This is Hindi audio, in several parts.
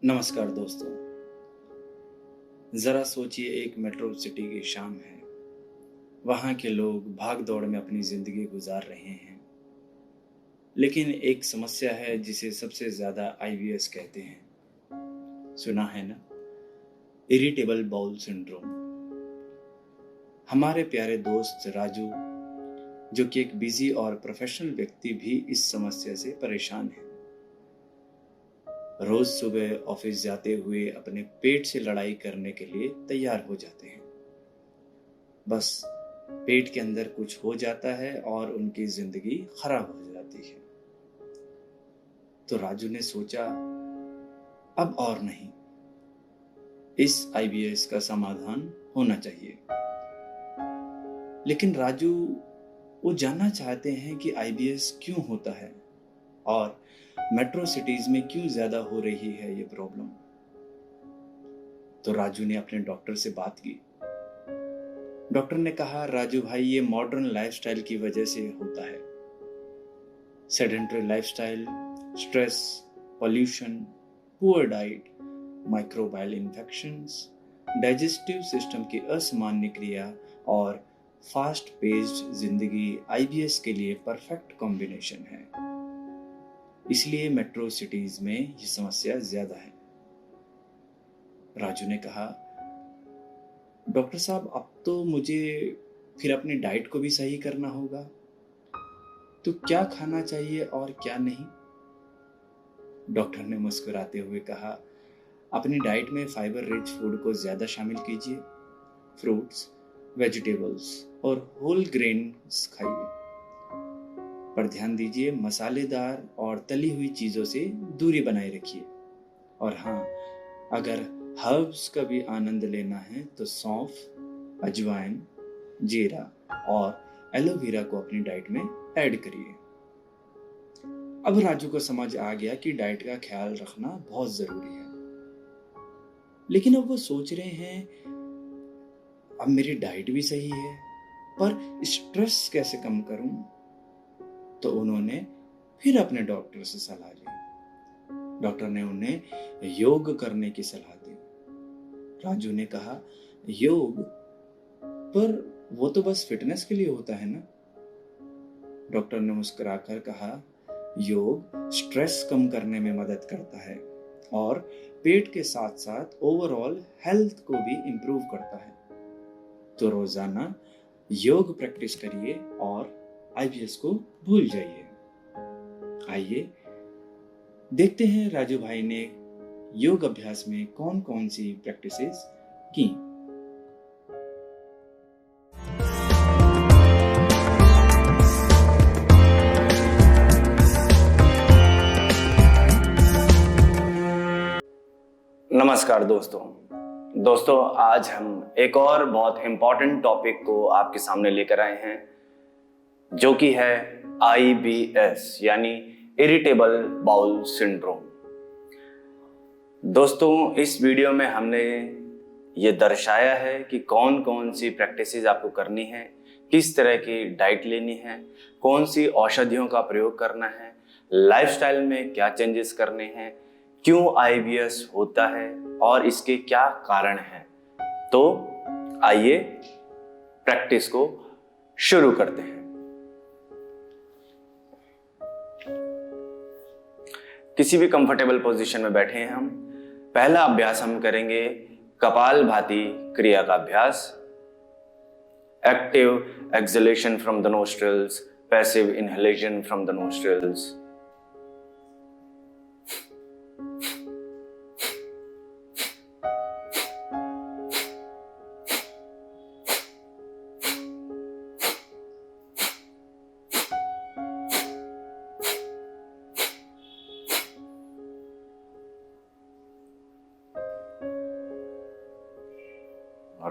नमस्कार दोस्तों। ज़रा सोचिए, एक मेट्रो सिटी की शाम है। वहाँ के लोग भाग दौड़ में अपनी ज़िंदगी गुजार रहे हैं, लेकिन एक समस्या है जिसे सबसे ज़्यादा आईबीएस कहते हैं। सुना है ना? Irritable bowel syndrome. हमारे प्यारे दोस्त राजू, जो कि एक बिजी और प्रोफेशनल व्यक्ति, भी इस समस्या से परेशान है। रोज सुबह ऑफिस जाते हुए अपने पेट से लड़ाई करने के लिए तैयार हो जाते हैं। बस पेट के अंदर कुछ हो जाता है और उनकी जिंदगी खराब हो जाती है। तो राजू ने सोचा, अब और नहीं, इस आईबीएस का समाधान होना चाहिए। लेकिन राजू वो जानना चाहते हैं कि आईबीएस क्यों होता है और मेट्रो सिटीज में क्यों ज्यादा हो रही है ये प्रॉब्लम। तो राजू ने अपने डॉक्टर से बात की। डॉक्टर ने कहा, राजू भाई, ये मॉडर्न लाइफस्टाइल की वजह से होता है। Sedentary lifestyle, stress, pollution, poor diet, microbial infections, digestive system की असामान्य क्रिया और फास्ट पेस्ड जिंदगी आईबीएस के लिए परफेक्ट कॉम्बिनेशन है। इसलिए मेट्रो सिटीज में ये समस्या ज्यादा है। राजू ने कहा, डॉक्टर साहब, अब तो मुझे फिर अपनी डाइट को भी सही करना होगा, तो क्या खाना चाहिए और क्या नहीं? डॉक्टर ने मुस्कुराते हुए कहा, अपनी डाइट में फाइबर रिच फूड को ज्यादा शामिल कीजिए। फ्रूट्स, वेजिटेबल्स और होल ग्रेन्स खाइए, पर ध्यान दीजिए मसालेदार और तली हुई चीजों से दूरी बनाए रखिए। और हाँ, अगर हर्ब्स का भी आनंद लेना है तो सौंफ, अजवाइन, जीरा और एलोवेरा को अपनी डाइट में ऐड करिए। अब राजू को समझ आ गया कि डाइट का ख्याल रखना बहुत जरूरी है। लेकिन अब वो सोच रहे हैं, अब मेरी डाइट भी सही है, पर स्ट्रेस कैसे कम करूं? तो उन्होंने फिर अपने डॉक्टर से सलाह ली। डॉक्टर ने उन्हें योग करने की सलाह दी। राजू ने कहा, योग? पर वो तो बस फिटनेस के लिए होता है ना? डॉक्टर ने मुस्कुराकर कहा, योग स्ट्रेस कम करने में मदद करता है और पेट के साथ साथ ओवरऑल हेल्थ को भी इंप्रूव करता है। तो रोजाना योग प्रैक्टिस करिए और आईबीएस को भूल जाइए। आइए देखते हैं राजू भाई ने योग अभ्यास में कौन कौन सी प्रैक्टिसेस की। नमस्कार दोस्तों, आज हम एक और बहुत इंपॉर्टेंट टॉपिक को आपके सामने लेकर आए हैं, जो कि है आईबीएस यानी इरिटेबल बाउल सिंड्रोम। दोस्तों, इस वीडियो में हमने ये दर्शाया है कि कौन कौन सी प्रैक्टिसेस आपको करनी है, किस तरह की डाइट लेनी है, कौन सी औषधियों का प्रयोग करना है, लाइफस्टाइल में क्या चेंजेस करने हैं, क्यों आईबीएस होता है और इसके क्या कारण हैं। तो आइए प्रैक्टिस को शुरू करते हैं। किसी भी कंफर्टेबल पोजीशन में बैठे हैं हम। पहला अभ्यास हम करेंगे कपालभाति क्रिया का अभ्यास। Active exhalation from the nostrils, passive inhalation from the nostrils.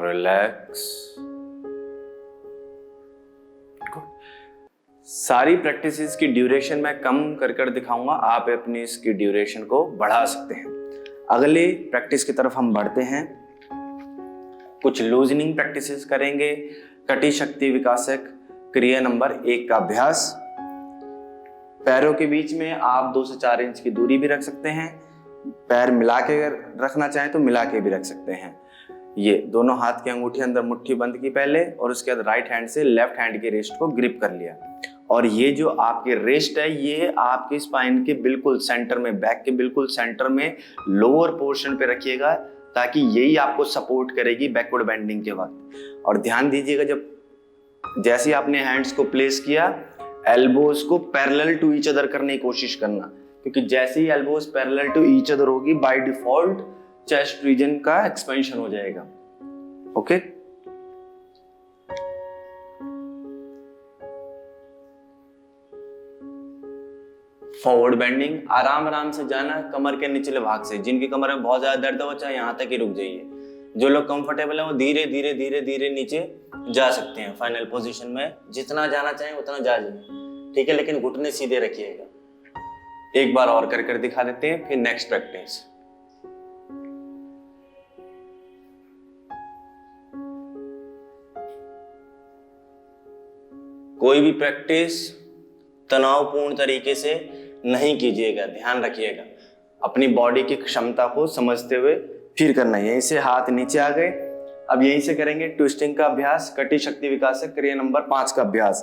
Relax. सारी प्रैक्टिसेस की ड्यूरेशन मैं कम कर दिखाऊंगा, आप अपनी इसकी ड्यूरेशन को बढ़ा सकते हैं। अगले प्रैक्टिस की तरफ हम बढ़ते हैं। कुछ लूजनिंग प्रैक्टिसेस करेंगे। कटी शक्ति विकासक क्रिया नंबर 1 का अभ्यास। पैरों के बीच में आप 2 से 4 इंच की दूरी भी रख सकते हैं। पैर मिला के अगर रखना चाहें तो मिला के भी रख सकते हैं। ये दोनों हाथ की अंगूठी अंदर मुट्ठी बंद की पहले, और उसके बाद राइट हैंड से लेफ्ट हैंड के रिस्ट को ग्रिप कर लिया। और ये जो आपके रिस्ट है ये आपके स्पाइन के बिल्कुल सेंटर में, बैक के बिल्कुल सेंटर में लोअर पोर्शन पे रखिएगा, ताकि यही आपको सपोर्ट करेगी बैकवर्ड बेंडिंग के वक्त। और ध्यान दीजिएगा, जब जैसे ही आपने हैंड्स को प्लेस किया, एल्बोज को पैरेलल टू ईच अदर करने की कोशिश करना, क्योंकि जैसे ही elbows parallel to each other होगी बाय डिफॉल्ट चेस्ट रीजन का एक्सपेंशन हो जाएगा। ओके, फॉरवर्ड बेंडिंग, आराम आराम से जाना कमर के निचले भाग से। जिनकी कमर में बहुत ज्यादा दर्द हो चाहे यहां तक ही रुक जाइए। जो लोग कंफर्टेबल है वो धीरे धीरे धीरे धीरे नीचे जा सकते हैं फाइनल पोजीशन में, जितना जाना चाहें उतना जा जाइए, ठीक है, लेकिन घुटने सीधे रखिएगा। एक बार और कर दिखा देते हैं, फिर नेक्स्ट प्रैक्टिस। कोई भी प्रैक्टिस तनावपूर्ण तरीके से नहीं कीजिएगा, ध्यान रखिएगा। अपनी बॉडी की क्षमता को समझते हुए फिर करना है। यहीं से हाथ नीचे आ गए, अब यहीं से करेंगे ट्विस्टिंग का अभ्यास, कटी शक्ति विकासक क्रिया नंबर 5 का अभ्यास।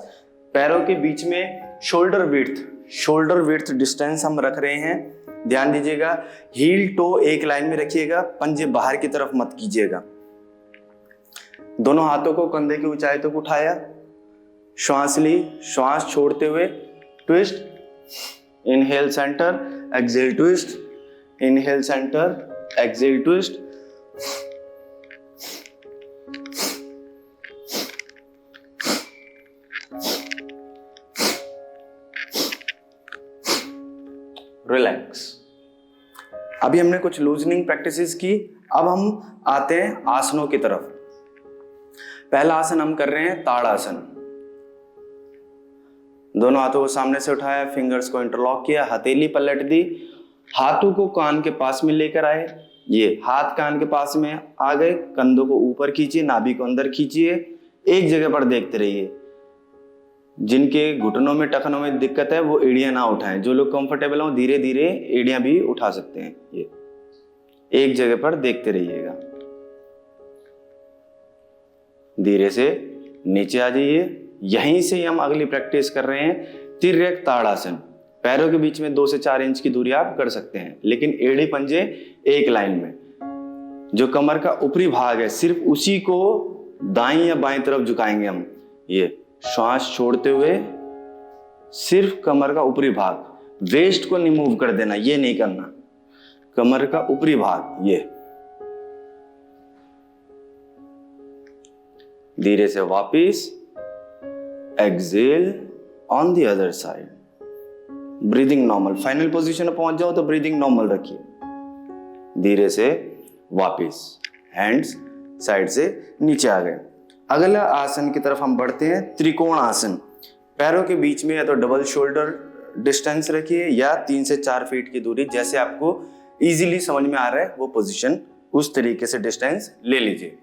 पैरों के बीच में शोल्डर विड्थ डिस्टेंस हम रख रहे हैं। ध्यान दीजिएगा, हील टो एक लाइन में रखिएगा, पंजे बाहर की तरफ मत कीजिएगा। दोनों हाथों को कंधे की ऊंचाई तक उठाया, श्वास ली, श्वास छोड़ते हुए twist, inhale centre, exhale twist, inhale centre, exhale twist. Relax. अभी हमने कुछ लूजनिंग प्रैक्टिसेस की, अब हम आते हैं आसनों की तरफ। पहला आसन हम कर रहे हैं ताड़ासन। दोनों हाथों को सामने से उठाया, फिंगर्स को इंटरलॉक किया, हथेली पलट दी, हाथों को कान के पास में लेकर आए। ये हाथ कान के पास में आ गए, कंधों को ऊपर खींचिए, नाभि को अंदर खींचिए, एक जगह पर देखते रहिए। जिनके घुटनों में टखनों में दिक्कत है वो एड़ियां ना उठाएं। जो लोग कंफर्टेबल हो धीरे धीरे एड़ियां भी उठा सकते हैं। ये एक जगह पर देखते रहिएगा। धीरे से नीचे आ जाइए। यहीं से हम अगली प्रैक्टिस कर रहे हैं तिर्यक ताड़ासन। पैरों के बीच में 2 से 4 इंच की दूरी आप कर सकते हैं, लेकिन एड़ी पंजे एक लाइन में। जो कमर का ऊपरी भाग है सिर्फ उसी को दाईं या बाईं तरफ झुकाएंगे हम। ये श्वास छोड़ते हुए सिर्फ कमर का ऊपरी भाग, वेस्ट को नहीं मूव कर देना, ये नहीं करना। कमर का ऊपरी भाग, ये धीरे से वापिस, exhale on the other side. Breathing normal, final position में पहुंच जाओ तो ब्रीदिंग नॉर्मल रखिए। धीरे से वापिस, हैंड्स साइड से नीचे आ गए। अगला आसन की तरफ हम बढ़ते हैं, त्रिकोण आसन। पैरों के बीच में या तो डबल शोल्डर डिस्टेंस रखिए या 3 से 4 फीट की दूरी, जैसे आपको इजीली समझ में आ रहा है वो पोजीशन, उस तरीके से डिस्टेंस ले लीजिए।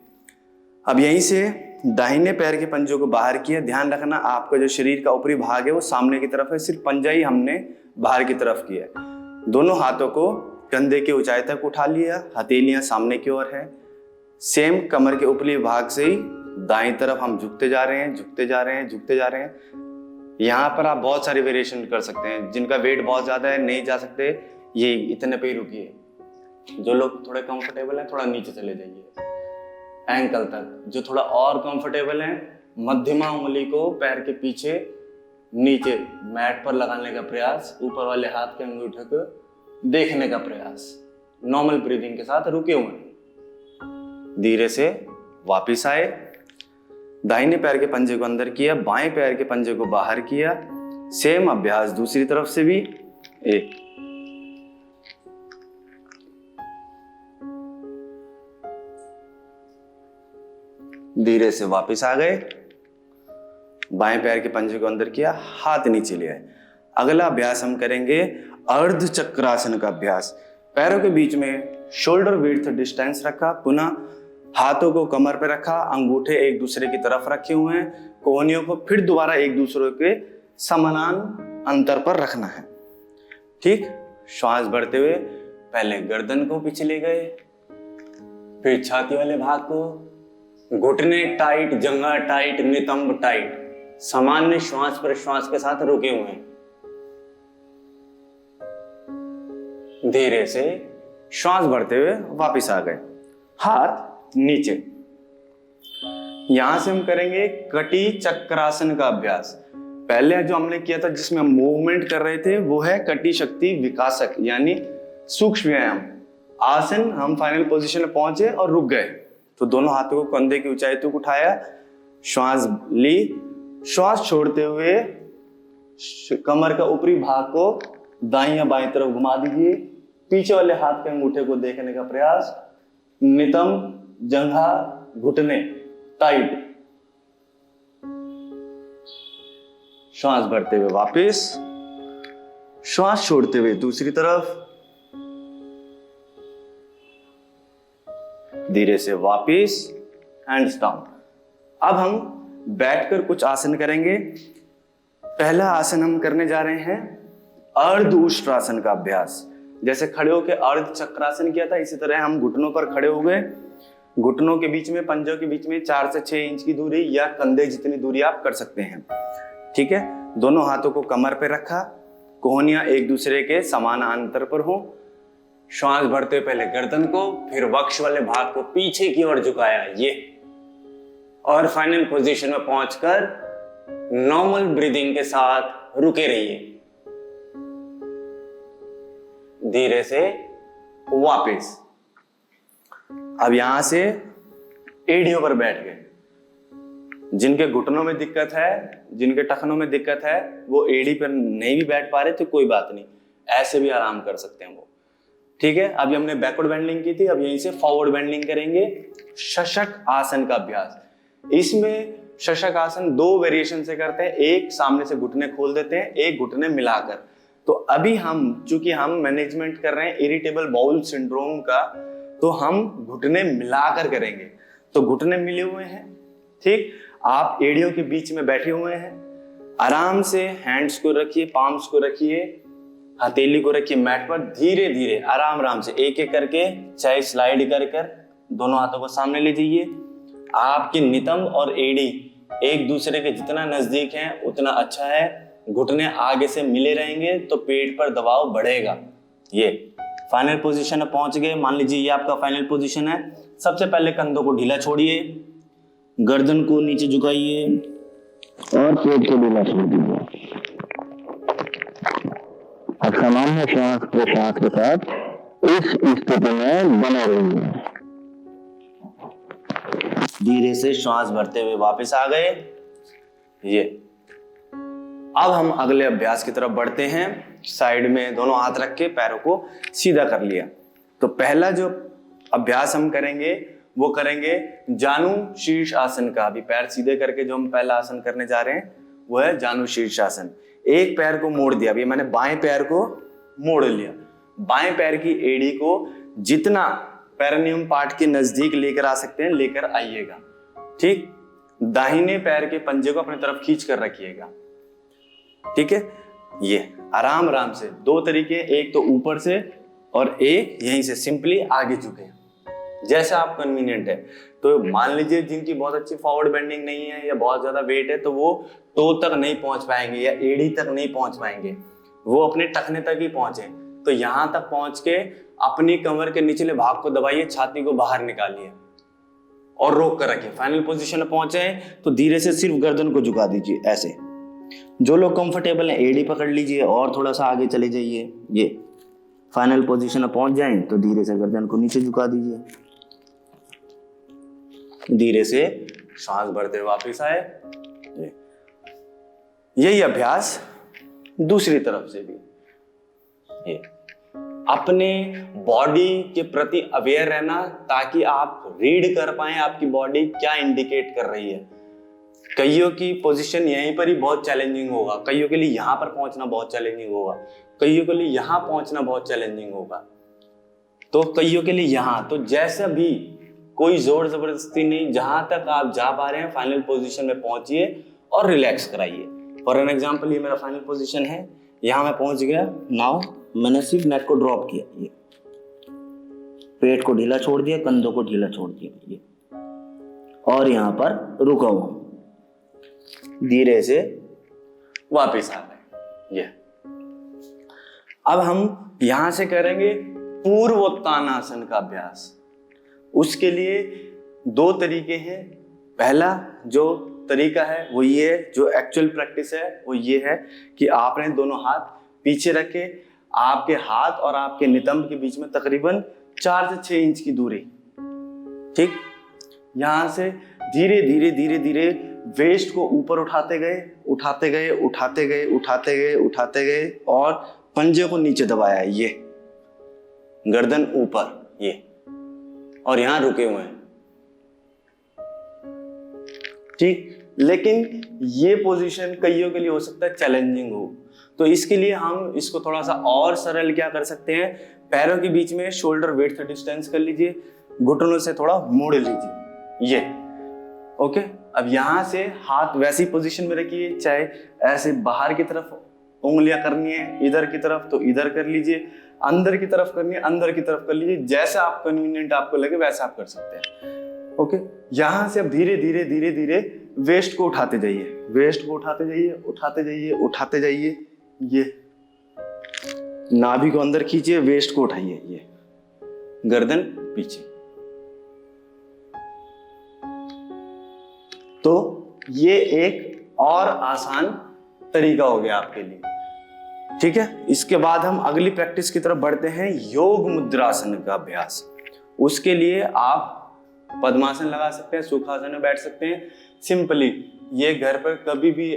अब यहीं से दाहिने पैर के पंजों को बाहर किया। ध्यान रखना आपका जो शरीर का ऊपरी भाग है वो सामने की तरफ है, सिर्फ पंजा ही हमने बाहर की तरफ किया है। दोनों हाथों को कंधे की ऊंचाई तक उठा लिया, हथेलियां सामने की ओर है। सेम कमर के ऊपरी भाग से ही दाईं तरफ हम झुकते जा रहे हैं, झुकते जा रहे हैं, झुकते जा रहे हैं। यहाँ पर आप बहुत सारी वेरिएशन कर सकते हैं। जिनका वेट बहुत ज्यादा है नहीं जा सकते, ये इतने पे ही रुकिए। जो लोग थोड़े कंफर्टेबल हैं थोड़ा नीचे चले जाइए एंकल तक। जो थोड़ा और कंफर्टेबल है मध्यमा उंगली को पैर के पीछे नीचे मैट पर लगाने का प्रयास, ऊपर वाले हाथ के अंगूठे को देखने का प्रयास। नॉर्मल ब्रीदिंग के साथ रुके हुए। धीरे से वापिस आए, दाहिने पैर के पंजे को अंदर किया, बाएं पैर के पंजे को बाहर किया। सेम अभ्यास दूसरी तरफ से भी। एक, धीरे से वापस आ गए, बाएं पैर के पंजे को अंदर किया, हाथ नीचे ले आए। अगला अभ्यास हम करेंगे अर्ध चक्रासन का अभ्यास। पैरों के बीच में शोल्डर विड्थ डिस्टेंस रखा, पुनः हाथों को कमर पे रखा, अंगूठे एक दूसरे की तरफ रखे हुए हैं, कोहनियों को फिर दोबारा एक दूसरे के समान अंतर पर रखना है। ठीक, श्वास भरते हुए पहले गर्दन को पीछे ले गए, फिर छाती वाले भाग को, घुटने टाइट, जंघा टाइट, नितंब टाइट, सामान्य श्वास प्रश्वास के साथ रुके हुए हैं। धीरे से श्वास भरते हुए वापस आ गए, हाथ नीचे। यहां से हम करेंगे कटी चक्रासन का अभ्यास। पहले जो हमने किया था जिसमें हम मूवमेंट कर रहे थे वो है कटी शक्ति विकासक यानी सूक्ष्म व्यायाम आसन। हम फाइनल पोजीशन में पहुंचे और रुक गए, तो दोनों हाथों को कंधे की ऊंचाई तक उठाया, श्वास ली, श्वास छोड़ते हुए कमर का ऊपरी भाग को दाईं या बाईं तरफ घुमा दीजिए। पीछे वाले हाथ के अंगूठे को देखने का प्रयास, नितंब, जंघा, घुटने टाइट। श्वास भरते हुए वापस, श्वास छोड़ते हुए दूसरी तरफ, धीरे से वापस, हैंड्स डाउन। अब हम बैठकर कुछ आसन करेंगे। पहला आसन हम करने जा रहे हैं अर्ध उष्ट्रासन का अभ्यास। जैसे खड़े होकर अर्ध चक्रासन किया था, इसी तरह हम घुटनों पर खड़े हो गए। घुटनों के बीच में, पंजों के बीच में 4 से 6 इंच की दूरी या कंधे जितनी दूरी आप कर सकते हैं। ठीक है, दोनों हाथों को कमर पे रखा, कोहनियां एक दूसरे के समान अंतर पर हो। श्वास भरते पहले गर्दन को, फिर वक्ष वाले भाग को पीछे की ओर झुकाया, ये। और फाइनल पोजीशन में पहुंचकर नॉर्मल ब्रीदिंग के साथ रुके रहिए। धीरे से वापस। अब यहां से एड़ियों पर बैठ गए। जिनके घुटनों में दिक्कत है, जिनके टखनों में दिक्कत है, वो एड़ी पर नहीं भी बैठ पा रहे तो कोई बात नहीं, ऐसे भी आराम कर सकते हैं वो। ठीक है, अभी हमने बैकवर्ड बेंडिंग की थी, अब यहीं से फॉरवर्ड बेंडिंग करेंगे। शशक आसन का अभ्यास। इसमें शशक आसन 2 वेरिएशन से करते हैं, एक सामने से घुटने खोल देते हैं, एक घुटने मिलाकर। तो अभी हम चूंकि हम मैनेजमेंट कर रहे हैं इरिटेबल बाउल सिंड्रोम का, तो हम घुटने मिलाकर करेंगे। तो घुटने मिले हुए हैं, ठीक, आप एड़ियों के बीच में बैठे हुए हैं। आराम से हैंड्स को रखिए, पाम्स को रखिए, हथेली को रखिए मैट पर। धीरे धीरे आराम से एक एक करके चाहे स्लाइड कर कर दोनों हाथों को सामने ले जाइए। आपकी नितंब और एड़ी एक दूसरे के जितना नजदीक हैं उतना अच्छा है। घुटने आगे से मिले रहेंगे तो पेट पर दबाव बढ़ेगा। ये फाइनल पोजीशन में पहुंच गए। मान लीजिए ये आपका फाइनल पोजीशन है। सबसे पहले कंधों को ढीला छोड़िए, गर्दन को नीचे झुकाइए और पेट को ढीला छोड़ दीजिए। अब सामान्य श्वास प्रश्वास के साथ इस स्थिति में बने रहिए। धीरे से श्वास भरते हुए वापस आ गए। ये अब हम अगले अभ्यास की तरफ बढ़ते हैं। साइड में दोनों हाथ रख के पैरों को सीधा कर लिया। तो पहला जो अभ्यास हम करेंगे वो करेंगे जानु शीर्ष आसन का। अभी पैर सीधे करके जो हम पहला आसन करने जा रहे हैं वो है जानु शीर्ष आसन। एक पैर को मोड़ दिया, अभी मैंने बाएं पैर को मोड़ लिया। बाएं पैर की एड़ी को जितना पेरिनियम पार्ट के नजदीक लेकर आ सकते हैं लेकर आइएगा। ठीक, दाहिने पैर के पंजे को अपनी तरफ खींच कर रखिएगा। ठीक है, ये आराम से 2 तरीके, एक तो ऊपर से और एक यहीं से सिंपली आगे झुके, जैसा आप कन्वीनियंट है। तो मान लीजिए जिनकी बहुत अच्छी फॉरवर्ड बेंडिंग नहीं है या बहुत ज्यादा वेट है तो वो टो तक नहीं पहुंच पाएंगे या एड़ी तक नहीं पहुंच पाएंगे, वो अपने टखने तक ही पहुंचे। तो यहां तक पहुंच के अपनी कमर के निचले भाग को दबाइए, छाती को बाहर निकालिए और रोक कर रखिए। फाइनल पोजीशन में पहुंचे तो धीरे से सिर्फ गर्दन को झुका दीजिए ऐसे। जो लोग कंफर्टेबल हैं एड़ी पकड़ लीजिए और थोड़ा सा आगे चले जाइए। ये फाइनल पोजीशन में पहुंच जाएं तो धीरे से गर्दन को नीचे झुका दीजिए। धीरे से सांस भरते हुए वापस आए। यही अभ्यास दूसरी तरफ से भी। ये अपने बॉडी के प्रति अवेयर रहना ताकि आप रीड कर पाए आपकी बॉडी क्या इंडिकेट कर रही है। कईयों की पोजीशन यहीं पर ही बहुत चैलेंजिंग होगा, कईयों के लिए यहां पर पहुंचना बहुत चैलेंजिंग होगा, कईयों के लिए यहां पहुंचना बहुत चैलेंजिंग होगा, तो कईयों के लिए यहां। तो जैसा भी कोई जोर जबरदस्ती नहीं, जहां तक आप जा पा रहे हैं फाइनल पोजीशन में पहुंचिए और रिलैक्स कराइए। फॉर एन एग्जांपल ये मेरा फाइनल पोजीशन है, यहां मैं पहुंच गया। नाउ मैंने सिर्फ नेक को ड्रॉप किया, ये पेट को ढीला छोड़ दिया, कंधों को ढीला छोड़ दिया, ये और यहां पर रुका हुआ, धीरे से वापस आ गए। ये अब हम यहां से करेंगे पूर्वोत्तानासन का अभ्यास। उसके लिए दो तरीके हैं। पहला जो तरीका है वो ये है, जो एक्चुअल प्रैक्टिस है वो ये है कि आपने दोनों हाथ पीछे रखे, आपके हाथ और आपके नितंब के बीच में तकरीबन 4 से 6 इंच की दूरी, ठीक। यहां से धीरे धीरे धीरे धीरे वेस्ट को ऊपर उठाते गए, उठाते गए, उठाते गए, उठाते गए, उठाते गए और पंजे को नीचे दबाया, ये गर्दन ऊपर, ये, और यहां रुके हुए हैं, ठीक। लेकिन ये पोजीशन कईयों के लिए हो सकता है चैलेंजिंग हो, तो इसके लिए हम इसको थोड़ा सा और सरल क्या कर सकते हैं, पैरों के बीच में शोल्डर विड्थ डिस्टेंस कर लीजिए, घुटनों से थोड़ा मोड़ लीजिए, ये, ओके। अब यहां से हाथ वैसी पोजीशन में रखिए, चाहे ऐसे बाहर की तरफ उंगलियां करनी है इधर की तरफ तो इधर कर लीजिए, अंदर की तरफ करनी है अंदर की तरफ कर लीजिए, जैसा आप कन्वीनियंट आपको लगे वैसा आप कर सकते हैं, ओके। यहां से अब धीरे धीरे धीरे धीरे वेस्ट को उठाते जाइए, वेस्ट को उठाते जाइए, उठाते जाइए, उठाते जाइए, ये नाभि को अंदर खींचिए, वेस्ट को उठाइए, ये गर्दन पीछे। तो ये एक और आसान तरीका हो गया आपके लिए, ठीक है। इसके बाद हम अगली प्रैक्टिस की तरफ बढ़ते हैं, योग मुद्रासन का अभ्यास। उसके लिए आप पद्मासन लगा सकते हैं, सुखासन में बैठ सकते हैं। सिंपली ये घर पर कभी भी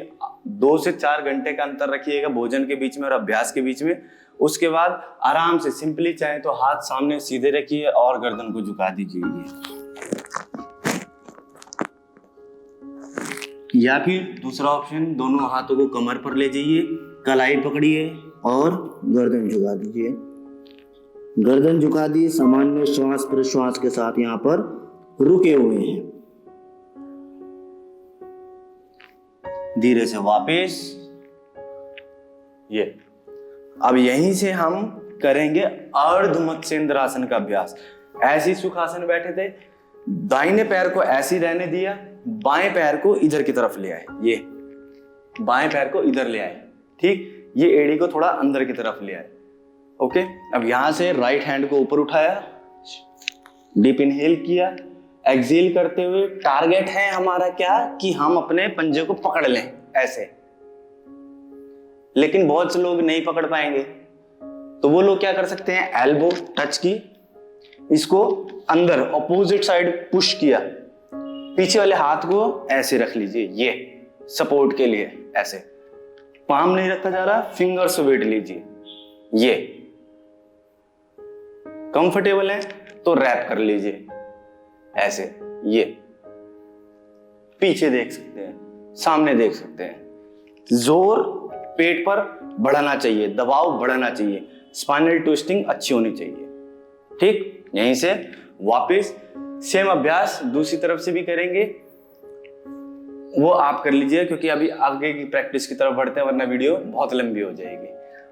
2 से 4 घंटे का अंतर रखिएगा भोजन के बीच में और अभ्यास के बीच में। उसके बाद आराम से सिंपली चाहे तो हाथ सामने सीधे रखिए और गर्दन को झुका दीजिए, या फिर दूसरा ऑप्शन, दोनों हाथों को कमर पर ले जाइए, कलाई पकड़िए और गर्दन झुका दीजिए, गर्दन झुका दी, सामान्य श्वास प्रश्वास के साथ यहां पर रुके हुए हैं। धीरे से वापस, ये। अब यहीं से हम करेंगे अर्ध मत्स्येंद्रासन का अभ्यास। ऐसी सुखासन बैठे थे, दाहिने पैर को ऐसे ही रहने दिया, बाएं पैर को इधर की तरफ ले आए, ये बाएं पैर को इधर ले आए, ठीक। ये एड़ी को थोड़ा अंदर की तरफ ले आए, ओके। अब यहां से राइट हैंड को ऊपर उठाया, डीप इनहेल किया, एक्सहेल करते हुए टारगेट है हमारा क्या, कि हम अपने पंजे को पकड़ लें ऐसे। लेकिन बहुत से लोग नहीं पकड़ पाएंगे, तो वो लोग क्या कर सकते हैं, एल्बो टच की, इसको अंदर ऑपोजिट साइड पुश किया, पीछे वाले हाथ को ऐसे रख लीजिए, ये सपोर्ट के लिए ऐसे, पाम नहीं रखा जा रहा, फिंगर से वेट लीजिए, ये कंफर्टेबल है तो रैप कर लीजिए ऐसे, ये पीछे देख सकते हैं, सामने देख सकते हैं। जोर पेट पर बढ़ाना चाहिए, दबाव बढ़ाना चाहिए, स्पाइनल ट्विस्टिंग अच्छी होनी चाहिए, ठीक। यहीं से वापस सेम अभ्यास दूसरी तरफ से भी करेंगे, वो आप कर लीजिए, क्योंकि अभी आगे की प्रैक्टिस की तरफ बढ़ते हैं, वरना वीडियो बहुत लंबी हो जाएगी,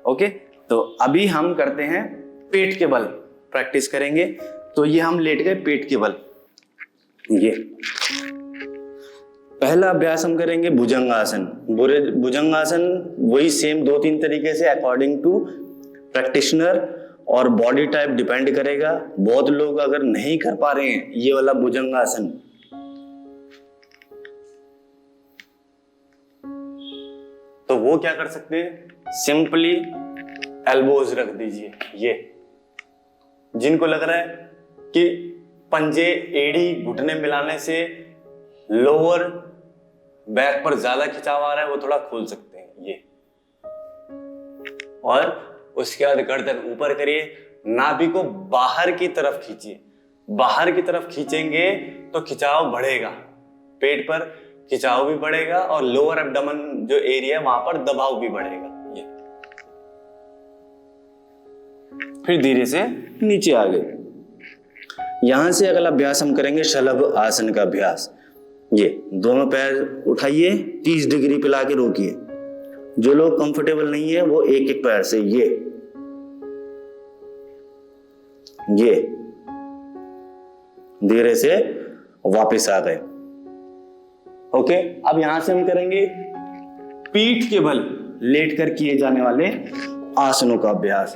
ओके। तो अभी हम करते हैं पेट के बल प्रैक्टिस करेंगे। तो ये हम लेट गए पेट के बल, ये पहला अभ्यास हम करेंगे भुजंगासन। भुजंगासन वही सेम 2-3 तरीके से अकॉर्डिंग टू प्रैक्टिशनर और बॉडी टाइप डिपेंड करेगा। बहुत लोग अगर नहीं कर पा रहे हैं ये वाला भुजंगासन, तो वो क्या कर सकते हैं, सिंपली एल्बोज रख दीजिए, ये जिनको लग रहा है कि पंजे एड़ी घुटने मिलाने से लोअर बैक पर ज्यादा खिंचाव आ रहा है, वो थोड़ा खोल सकते हैं, ये। और उसके बाद गर्दन ऊपर करिए, नाभि को बाहर की तरफ खींचिए, बाहर की तरफ खींचेंगे तो खिंचाव बढ़ेगा, पेट पर खिंचाव भी बढ़ेगा और लोअर एब्डोमेन जो एरिया वहां पर दबाव भी बढ़ेगा, ये। फिर धीरे से नीचे आ गए। यहां से अगला अभ्यास हम करेंगे शलभ आसन का अभ्यास। ये दोनों पैर उठाइए, 30 डिग्री पे लाके रोकिए। जो लोग कंफर्टेबल नहीं है वो एक एक पैर से ये धीरे से वापस आ गए। ओके, अब यहां से हम करेंगे पीठ के बल लेटकर किए जाने वाले आसनों का अभ्यास।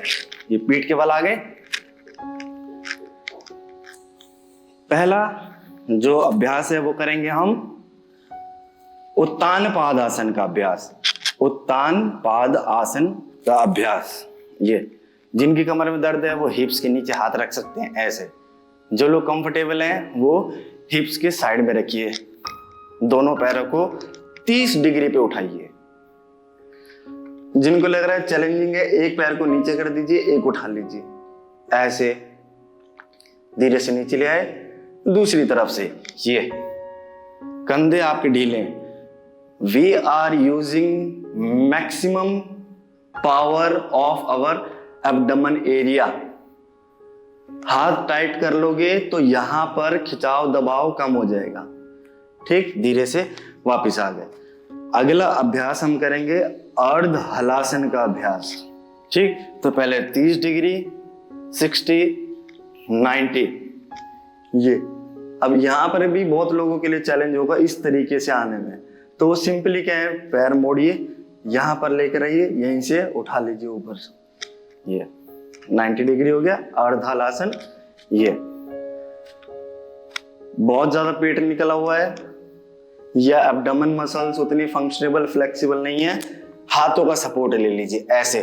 ये पीठ के बल आ गए। पहला जो अभ्यास है वो करेंगे हम उत्तान पाद आसन का अभ्यास। उत्तान पाद आसन का अभ्यास। ये जिनकी कमर में दर्द है वो हिप्स के नीचे हाथ रख सकते हैं ऐसे। जो लोग कंफर्टेबल हैं वो हिप्स के साइड में रखिए। दोनों पैरों को 30 डिग्री पे उठाइए। जिनको लग रहा है चैलेंजिंग है, एक पैर को नीचे कर दीजिए, एक उठा लीजिए ऐसे। धीरे से नीचे ले आए। दूसरी तरफ से ये कंधे आपके ढीले। We are using maximum power of our abdomen area. हाथ टाइट कर लोगे तो यहां पर खिंचाव दबाव कम हो जाएगा। ठीक, धीरे से वापस आ गए। अगला अभ्यास हम करेंगे अर्ध हलासन का अभ्यास। ठीक, तो पहले 30 डिग्री, 60, 90। ये अब यहां पर भी बहुत लोगों के लिए चैलेंज होगा इस तरीके से आने में। तो वो सिंपली क्या है, पैर मोड़िए, यहां पर लेकर आइए, यहीं से उठा लीजिए ऊपर से। ये 90 डिग्री हो गया अर्ध हलासन। ये बहुत ज्यादा पेट निकला हुआ है या एब्डोमेन मसल्स उतनी फंक्शनेबल फ्लेक्सिबल नहीं है, हाथों का सपोर्ट ले लीजिए ऐसे।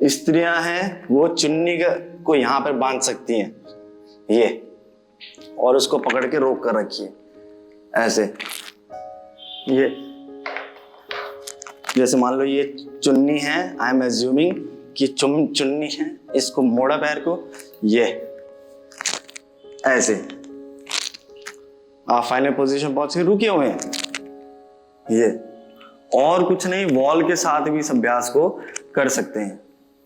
स्त्रियां हैं वो चुन्नी को यहां पर बांध सकती हैं ये, और उसको पकड़ के रोक कर रखिए ऐसे। ये जैसे मान लो ये चुन्नी है, आई एम एज्यूमिंग कि चुन्नी है, इसको मोड़ा पैर को, ये ऐसे। आप फाइनल पोजीशन पहुंच के रुके हुए हैं ये। और कुछ नहीं, वॉल के साथ भी इस अभ्यास को कर सकते हैं।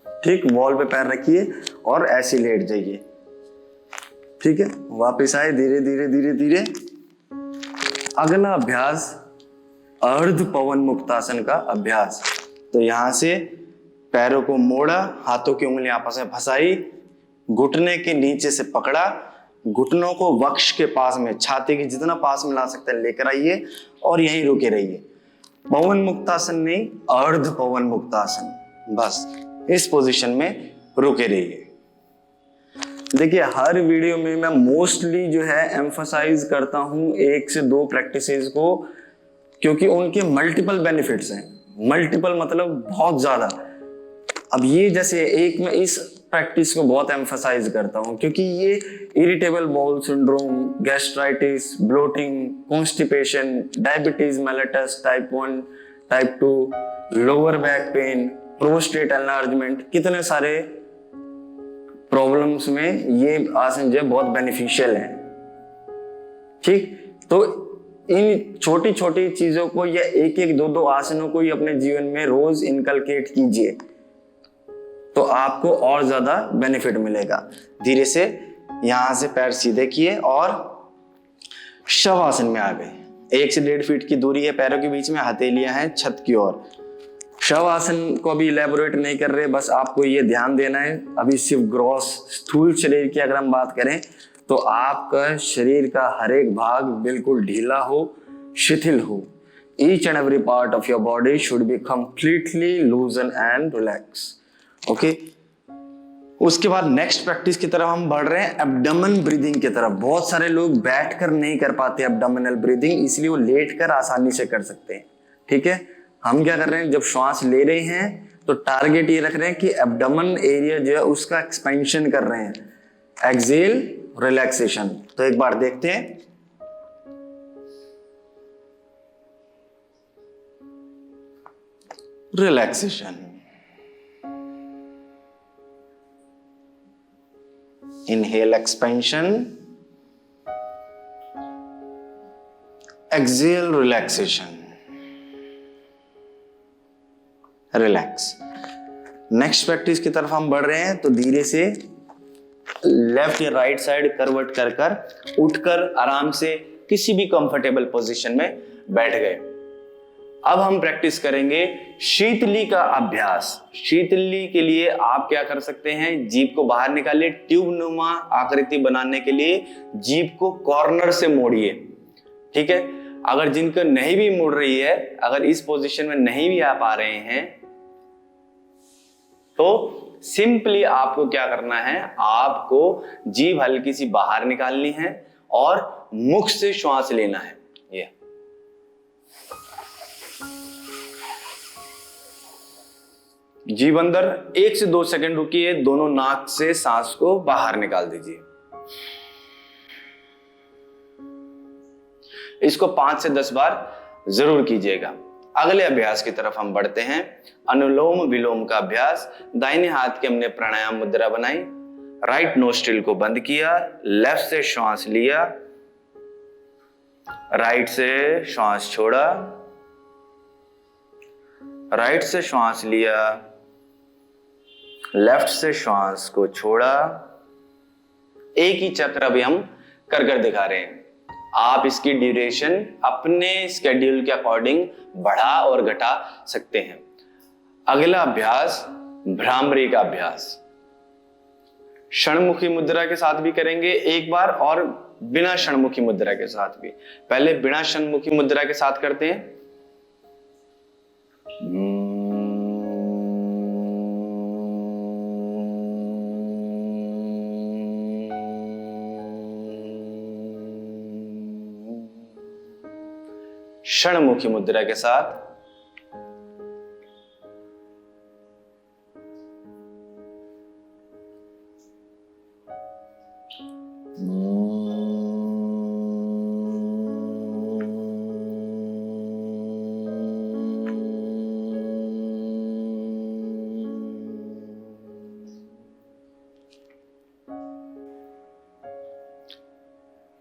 ठीक, वॉल पे पैर रखिए और ऐसे लेट जाइए। ठीक है, वापस आए धीरे धीरे धीरे धीरे। अगला अभ्यास अर्ध पवन मुक्तासन का अभ्यास। तो यहां से पैरों को मोड़ा, हाथों की उंगलियां आपस में फंसाई, घुटने के नीचे से पकड़ा, घुटनों को वक्ष के पास में, छाती के जितना पास में ला सकते हैं लेकर आइए और यहीं रुके रहिए। पवन मुक्तासन नहीं, अर्ध पवन मुक्तासन। बस इस पोजीशन में रुके रहिए। देखिए, हर वीडियो में मैं मोस्टली जो है एम्फसाइज करता हूं 1 से 2 प्रैक्टिसेस को, क्योंकि उनके मल्टीपल बेनिफिट्स हैं। मल्टीपल मतलब बहुत ज्यादा। अब ये जैसे एक मैं इस प्रैक्टिस को बहुत एम्फसाइज करता हूं क्योंकि ये irritable bowel syndrome, gastritis, bloating, constipation, diabetes mellitus type 1, type 2, lower back pain, prostate enlargement, कितने सारे प्रॉब्लम्स में ये आसन जो बहुत बेनिफिशियल है। ठीक, तो इन छोटी छोटी चीजों को या एक एक दो दो आसनों को ही अपने जीवन में रोज इनकलकेट कीजिए तो आपको और ज्यादा बेनिफिट मिलेगा। धीरे से यहां से पैर सीधे किए और शवासन में आ गए। 1 से 1.5 फीट की दूरी है पैरों के बीच में, हथेलियां हैं छत की ओर। शवासन को अभी इलेबोरेट नहीं कर रहे, बस आपको ये ध्यान देना है अभी सिर्फ ग्रॉस स्थूल शरीर की अगर हम बात करें तो आपका शरीर का हर एक भाग बिल्कुल ढीला हो, शिथिल हो। Each and every part of your body should be completely loosen and relax. Okay, उसके बाद नेक्स्ट प्रैक्टिस की तरफ हम बढ़ रहे हैं, एब्डोमेन ब्रीदिंग की तरफ। बहुत सारे लोग बैठकर नहीं कर पाते एब्डोमिनल ब्रीदिंग, इसलिए वो लेटकर आसानी से कर सकते हैं। ठीक है, हम क्या कर रहे हैं, जब श्वास ले रहे हैं तो टारगेट ये रख रहे हैं कि एब्डोमेन एरिया जो है उसका एक्सपेंशन कर रहे हैं। Exhale, relaxation. तो एक बार देखते हैं। Relaxation, inhale expansion, exhale relaxation, relax। Next practice की तरफ हम बढ़ रहे हैं तो धीरे से लेफ्ट या राइट साइड करवट कर कर उठकर आराम से किसी भी कंफर्टेबल पोजीशन में बैठ गए। अब हम प्रैक्टिस करेंगे शीतली का अभ्यास। शीतली के लिए आप क्या कर सकते हैं, जीभ को बाहर निकालिए, ट्यूब नुमा आकृति बनाने के लिए जीभ को कॉर्नर से मोड़िए, ठीक है। अगर जिनको नहीं भी मुड़ रही है, अगर इस पोजीशन में नहीं भी आ पा रहे हैं, तो सिंपली आपको क्या करना है, आपको जीभ हल्की सी बाहर निकालनी है और मुख से श्वास लेना है। ये जीभ अंदर 1 से 2 सेकंड रुकिए, दोनों नाक से सांस को बाहर निकाल दीजिए। इसको 5 से 10 बार जरूर कीजिएगा। अगले अभ्यास की तरफ हम बढ़ते हैं, अनुलोम विलोम का अभ्यास। दाहिने हाथ की हमने प्राणायाम मुद्रा बनाई, राइट नोस्ट्रिल को बंद किया, लेफ्ट से श्वास लिया, राइट से श्वास छोड़ा, राइट से श्वास लिया, लेफ्ट से श्वास को छोड़ा। एक ही चक्र अभी हम कर कर दिखा रहे हैं। आप इसकी ड्यूरेशन अपने स्केड्यूल के अकॉर्डिंग बढ़ा और घटा सकते हैं। अगला अभ्यास भ्रामरी का अभ्यास। षणमुखी मुद्रा के साथ भी करेंगे एक बार और बिना षणमुखी मुद्रा के साथ भी। पहले बिना षणमुखी मुद्रा के साथ करते हैं। षणमुखी मुद्रा के साथ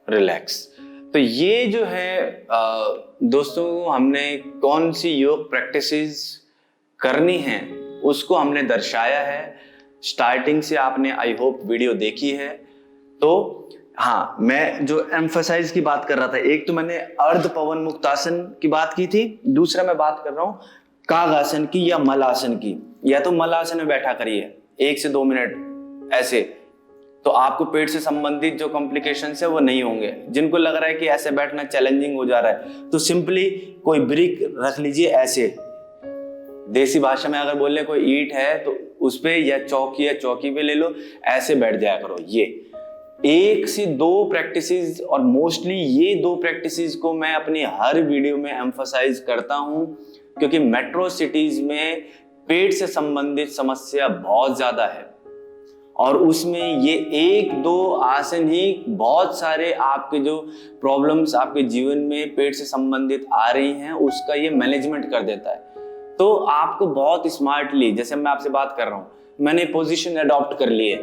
रिलैक्स। तो ये जो है दोस्तों, हमने कौन सी योग प्रैक्टिसेस करनी है उसको हमने दर्शाया है। स्टार्टिंग से आपने आई होप वीडियो देखी है। तो हाँ, मैं जो एम्फसाइज की बात कर रहा था, एक तो मैंने अर्ध पवन मुक्तासन की बात की थी, दूसरा मैं बात कर रहा हूं कागासन की या मलासन की। या तो मलासन में बैठा करिए 1 से 2 मिनट ऐसे, तो आपको पेट से संबंधित जो कॉम्प्लिकेशंस है वो नहीं होंगे। जिनको लग रहा है कि ऐसे बैठना चैलेंजिंग हो जा रहा है, तो सिंपली कोई ब्रिक रख लीजिए ऐसे। देसी भाषा में अगर बोले कोई ईंट है तो उस पे या चौकी पे ले लो, ऐसे बैठ जाया करो। ये 1 से 2 प्रैक्टिसेस, और मोस्टली ये 2 प्रैक्टिसेस को मैं अपनी हर वीडियो में एम्फसाइज करता हूं, क्योंकि मेट्रो सिटीज में पेट से संबंधित समस्या बहुत ज्यादा है और उसमें ये 1-2 आसन ही बहुत सारे आपके जो प्रॉब्लम्स आपके जीवन में पेट से संबंधित आ रही हैं उसका ये मैनेजमेंट कर देता है। तो आपको बहुत स्मार्टली, जैसे मैं आपसे बात कर रहा हूं, मैंने पोजीशन अडॉप्ट कर ली है,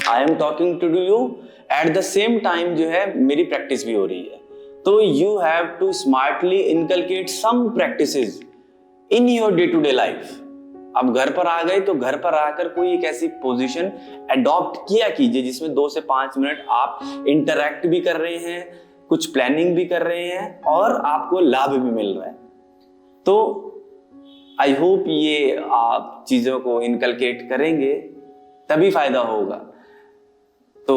I am talking to you, at the same time जो है मेरी प्रैक्टिस भी हो रही है। तो you have to smartly inculcate some practices in your day to day life. अब घर पर आ गए तो घर पर आकर कोई एक ऐसी पोजीशन अडॉप्ट किया कीजिए जिसमें 2 से 5 मिनट आप इंटरैक्ट भी कर रहे हैं, कुछ प्लानिंग भी कर रहे हैं और आपको लाभ भी मिल रहा है। तो आई होप ये आप चीजों को इनकलकेट करेंगे तभी फायदा होगा। तो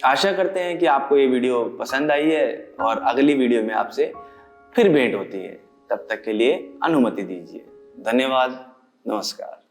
आशा करते हैं कि आपको ये वीडियो पसंद आई है और अगली वीडियो में आपसे फिर भेंट होती है। तब तक के लिए अनुमति दीजिए। धन्यवाद। नमस्कार।